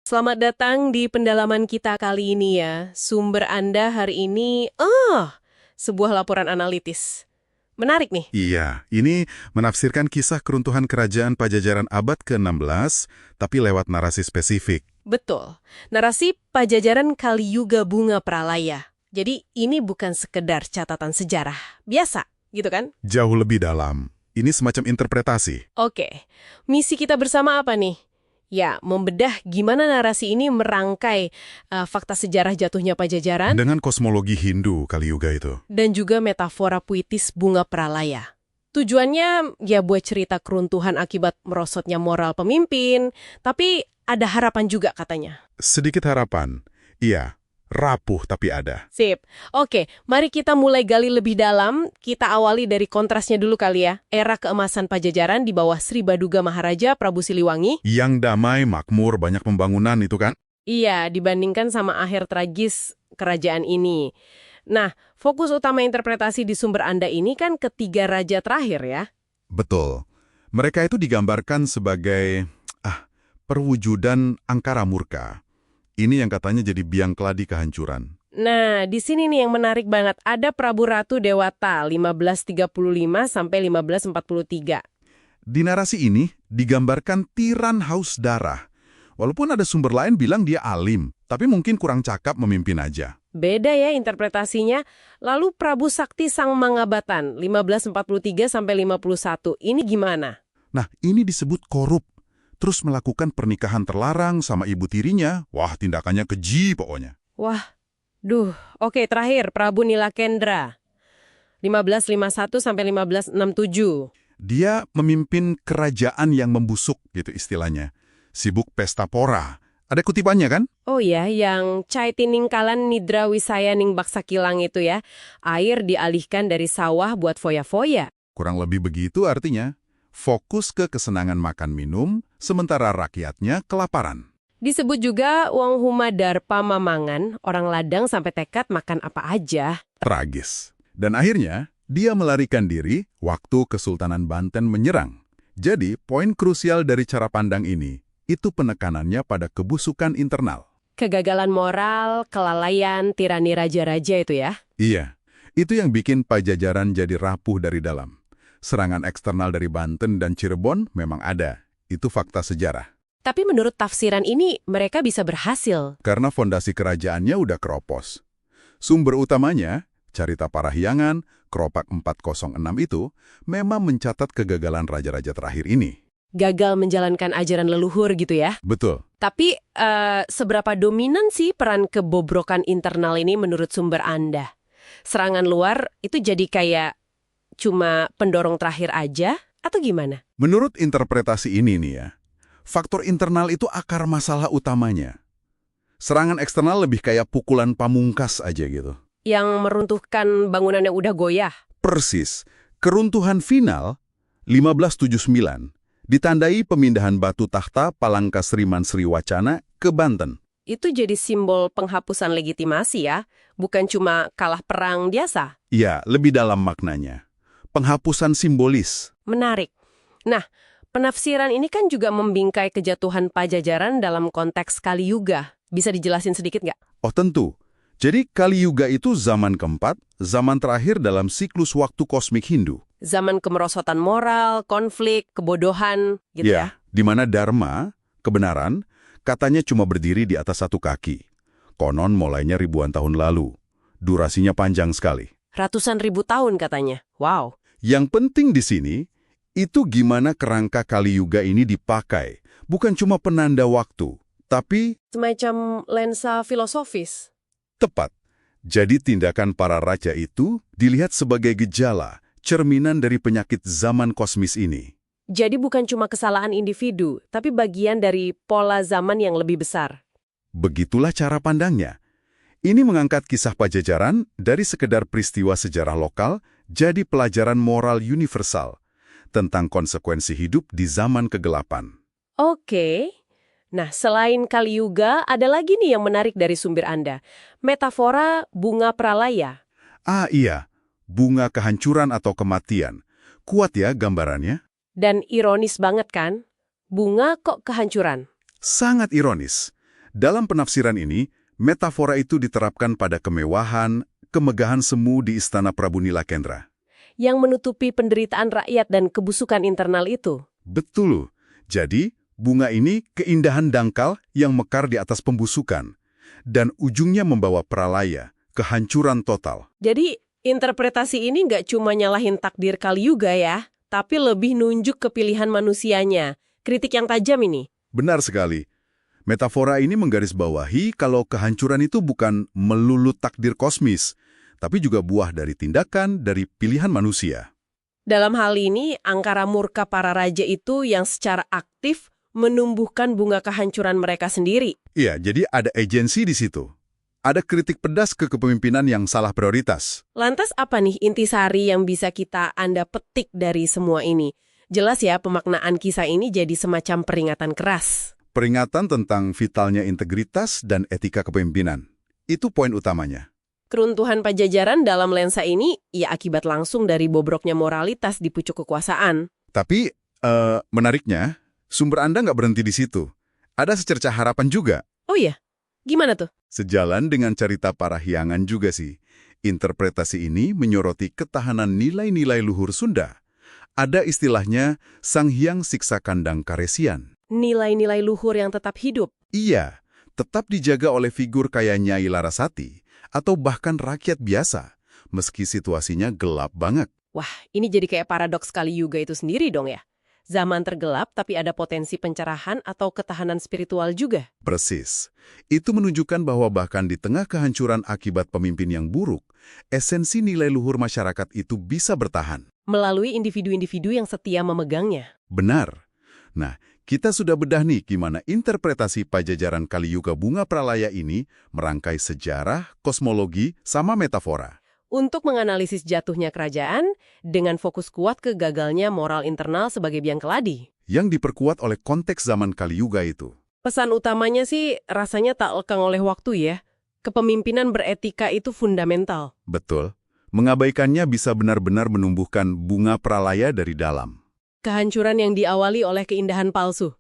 Selamat datang di pendalaman kita kali ini ya. Sumber Anda hari ini, sebuah laporan analitis. Menarik nih. Iya, ini menafsirkan kisah keruntuhan kerajaan Pajajaran abad ke-16, tapi lewat narasi spesifik. Betul. Narasi Pajajaran Kaliyuga Bunga Pralaya. Jadi ini bukan sekedar catatan sejarah. Biasa, gitu kan? Jauh lebih dalam. Ini semacam interpretasi. Oke. Misi kita bersama apa nih? Ya, membedah gimana narasi ini merangkai fakta sejarah jatuhnya Pajajaran Dengan kosmologi Hindu Kaliyuga itu. dan juga metafora puitis bunga pralaya. Tujuannya ya buat cerita keruntuhan akibat merosotnya moral pemimpin, tapi ada harapan juga katanya. Sedikit harapan. Iya, rapuh tapi ada. Sip. Oke, mari kita mulai gali lebih dalam. Kita awali dari kontrasnya dulu kali ya. Era keemasan Pajajaran di bawah Sri Baduga Maharaja Prabu Siliwangi. Yang damai, makmur, banyak pembangunan itu kan? Iya, dibandingkan sama akhir tragis kerajaan ini. Nah, fokus utama interpretasi di sumber Anda ini kan ketiga raja terakhir ya. Betul. Mereka itu digambarkan sebagai perwujudan angkara murka. Ini yang katanya jadi biang keladi kehancuran. Nah, di sini nih yang menarik banget. Ada Prabu Ratu Dewata 1535 sampai 1543. Di narasi ini digambarkan tiran haus darah. Walaupun ada sumber lain bilang dia alim, tapi mungkin kurang cakap memimpin aja. Beda ya interpretasinya. Lalu Prabu Sakti Sang Mangabatan 1543 sampai 51. Ini gimana? Nah, ini disebut korup. Terus melakukan pernikahan terlarang sama ibu tirinya. Wah, tindakannya keji pokoknya. Wah, oke terakhir Prabu Nilakendra 1551 sampai 1567. Dia memimpin kerajaan yang membusuk gitu istilahnya. Sibuk pesta pora. Ada kutipannya kan? Oh ya, yang Cai Tiningkalan Nidra Wisaya Ning Baksa Kilang itu ya. Air dialihkan dari sawah buat foya-foya. Kurang lebih begitu artinya. Fokus ke kesenangan makan minum, sementara rakyatnya kelaparan. Disebut juga Wong Humadarpa Mamangan, orang ladang sampai tekad makan apa aja. Tragis. Dan akhirnya, dia melarikan diri waktu Kesultanan Banten menyerang. Jadi, poin krusial dari cara pandang ini, itu penekanannya pada kebusukan internal. Kegagalan moral, kelalaian, tirani raja-raja itu ya. Iya, itu yang bikin Pajajaran jadi rapuh dari dalam. Serangan eksternal dari Banten dan Cirebon memang ada. Itu fakta sejarah. Tapi menurut tafsiran ini, mereka bisa berhasil. Karena fondasi kerajaannya udah keropos. Sumber utamanya, Carita Parahyangan, Keropak 406 itu, memang mencatat kegagalan raja-raja terakhir ini. Gagal menjalankan ajaran leluhur gitu ya. Betul. Tapi seberapa dominan sih peran kebobrokan internal ini menurut sumber Anda? Serangan luar itu jadi kayak cuma pendorong terakhir aja atau gimana? Menurut interpretasi ini nih ya, faktor internal itu akar masalah utamanya. Serangan eksternal lebih kayak pukulan pamungkas aja gitu. Yang meruntuhkan bangunan yang udah goyah. Persis, keruntuhan final 1579 ditandai pemindahan batu takhta Palangka Sriman Sriwacana ke Banten. Itu jadi simbol penghapusan legitimasi ya, bukan cuma kalah perang biasa. Ya, lebih dalam maknanya. Penghapusan simbolis. Menarik. Nah, penafsiran ini kan juga membingkai kejatuhan Pajajaran dalam konteks Kaliyuga. Bisa dijelasin sedikit nggak? Oh tentu. Jadi Kaliyuga itu zaman keempat, zaman terakhir dalam siklus waktu kosmik Hindu. Zaman kemerosotan moral, konflik, kebodohan, gitu ya? Di mana dharma, kebenaran, katanya cuma berdiri di atas satu kaki. Konon mulainya ribuan tahun lalu. Durasinya panjang sekali. Ratusan ribu tahun katanya. Wow. Yang penting di sini, itu gimana kerangka Kaliyuga ini dipakai. Bukan cuma penanda waktu, tapi Semacam lensa filosofis. tepat. Jadi tindakan para raja itu dilihat sebagai gejala, cerminan dari penyakit zaman kosmis ini. Jadi bukan cuma kesalahan individu, tapi bagian dari pola zaman yang lebih besar. Begitulah cara pandangnya. Ini mengangkat kisah Pajajaran dari sekedar peristiwa sejarah lokal jadi pelajaran moral universal tentang konsekuensi hidup di zaman kegelapan. Oke. Nah, selain Kaliyuga, ada lagi nih yang menarik dari sumber Anda. Metafora bunga pralaya. Ah iya, bunga kehancuran atau kematian. Kuat ya gambarannya? Dan ironis banget kan? Bunga kok kehancuran? Sangat ironis. Dalam penafsiran ini, metafora itu diterapkan pada kemewahan, kemegahan semu di Istana Prabu Nilakendra. Yang menutupi penderitaan rakyat dan kebusukan internal itu. Betul. Jadi, bunga ini keindahan dangkal yang mekar di atas pembusukan. Dan ujungnya membawa pralaya, kehancuran total. Jadi, interpretasi ini nggak cuma nyalahin takdir Kaliyuga ya, tapi lebih nunjuk kepilihan manusianya. Kritik yang tajam ini. Benar sekali. Metafora ini menggarisbawahi kalau kehancuran itu bukan melulu takdir kosmis, tapi juga buah dari tindakan, dari pilihan manusia. Dalam hal ini, angkara murka para raja itu yang secara aktif menumbuhkan bunga kehancuran mereka sendiri. Iya, jadi ada agensi di situ. Ada kritik pedas ke kepemimpinan yang salah prioritas. Lantas apa nih intisari yang bisa Anda petik dari semua ini? Jelas ya, pemaknaan kisah ini jadi semacam peringatan keras. Peringatan tentang vitalnya integritas dan etika kepemimpinan. Itu poin utamanya. Keruntuhan Pajajaran dalam lensa ini ya akibat langsung dari bobroknya moralitas di pucuk kekuasaan. Tapi, menariknya, sumber Anda nggak berhenti di situ. Ada secercah harapan juga. Oh iya? Gimana tuh? Sejalan dengan cerita para Hyangan juga sih. Interpretasi ini menyoroti ketahanan nilai-nilai luhur Sunda. Ada istilahnya Sang Hyang Siksa Kandang Karesian. Nilai-nilai luhur yang tetap hidup. Iya, tetap dijaga oleh figur kayak Nyai Larasati atau bahkan rakyat biasa, meski situasinya gelap banget. Wah, ini jadi kayak paradoks Kaliyuga itu sendiri dong ya. Zaman tergelap tapi ada potensi pencerahan atau ketahanan spiritual juga. Persis. Itu menunjukkan bahwa bahkan di tengah kehancuran akibat pemimpin yang buruk, esensi nilai luhur masyarakat itu bisa bertahan. Melalui individu-individu yang setia memegangnya. Benar. Nah, kita sudah bedah nih gimana interpretasi Pajajaran Kaliyuga Bunga Pralaya ini merangkai sejarah, kosmologi, sama metafora. Untuk menganalisis jatuhnya kerajaan dengan fokus kuat ke gagalnya moral internal sebagai biang keladi. Yang diperkuat oleh konteks zaman Kaliyuga itu. Pesan utamanya sih rasanya tak lekang oleh waktu ya. Kepemimpinan beretika itu fundamental. Betul. Mengabaikannya bisa benar-benar menumbuhkan bunga pralaya dari dalam. Kehancuran yang diawali oleh keindahan palsu.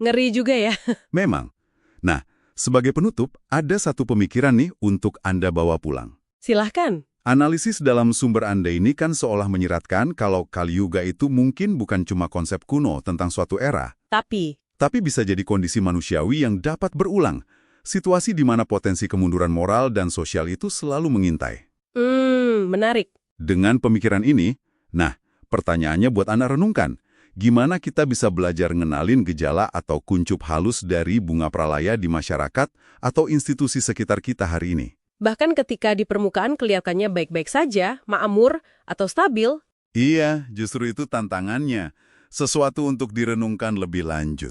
Ngeri juga ya. Memang. Nah, sebagai penutup, ada satu pemikiran nih untuk Anda bawa pulang. Silahkan. Analisis dalam sumber Anda ini kan seolah menyiratkan kalau Kaliyuga itu mungkin bukan cuma konsep kuno tentang suatu era. Tapi bisa jadi kondisi manusiawi yang dapat berulang. Situasi di mana potensi kemunduran moral dan sosial itu selalu mengintai. Menarik. Dengan pemikiran ini, nah, pertanyaannya buat Anda renungkan. Gimana kita bisa belajar ngenalin gejala atau kuncup halus dari bunga pralaya di masyarakat atau institusi sekitar kita hari ini? Bahkan ketika di permukaan kelihatannya baik-baik saja, makmur, atau stabil. Iya, justru itu tantangannya. Sesuatu untuk direnungkan lebih lanjut.